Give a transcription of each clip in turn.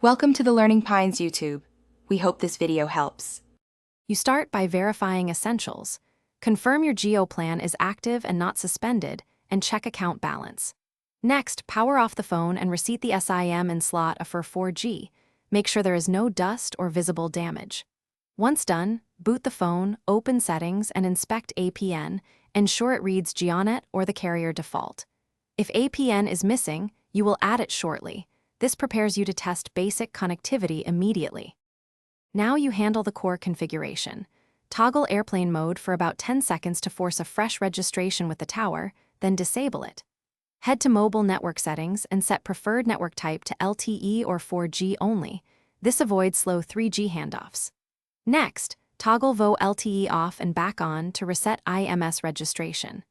Welcome to the Learning Pines YouTube. We hope this video helps. You start by verifying essentials. Confirm your Geo plan is active and not suspended, and check account balance. Next, power off the phone and reset the SIM and slot for 4G. Make sure there is no dust or visible damage. Once done, boot the phone, open settings, and inspect APN. Ensure it reads GeoNet or the carrier default. If APN is missing, you will add it shortly. This prepares you to test basic connectivity immediately. Now you handle the core configuration. Toggle airplane mode for about 10 seconds to force a fresh registration with the tower, then disable it. Head to mobile network settings and set preferred network type to LTE or 4G only. This avoids slow 3G handoffs. Next, toggle VO LTE off and back on to reset IMS registration.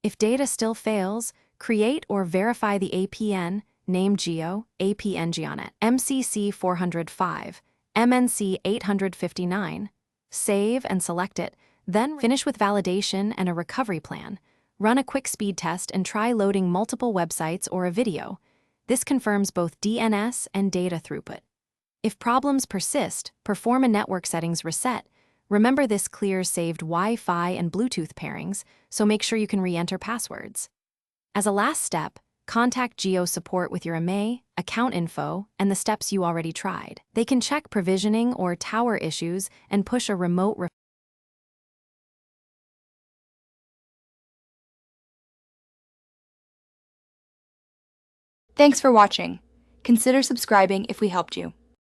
If data still fails, create or verify the APN, name Geo, APN GeoNet, MCC 405, MNC 859. Save and select it, then finish with validation and a recovery plan. Run a quick speed test and try loading multiple websites or a video. This confirms both DNS and data throughput. If problems persist, perform a network settings reset. Remember, this clears saved Wi-Fi and Bluetooth pairings, so make sure you can re-enter passwords. As a last step, contact Geo support with your IMEI, account info, and the steps you already tried. They can check provisioning or tower issues and push a remote Thanks for watching. Consider subscribing if we helped you.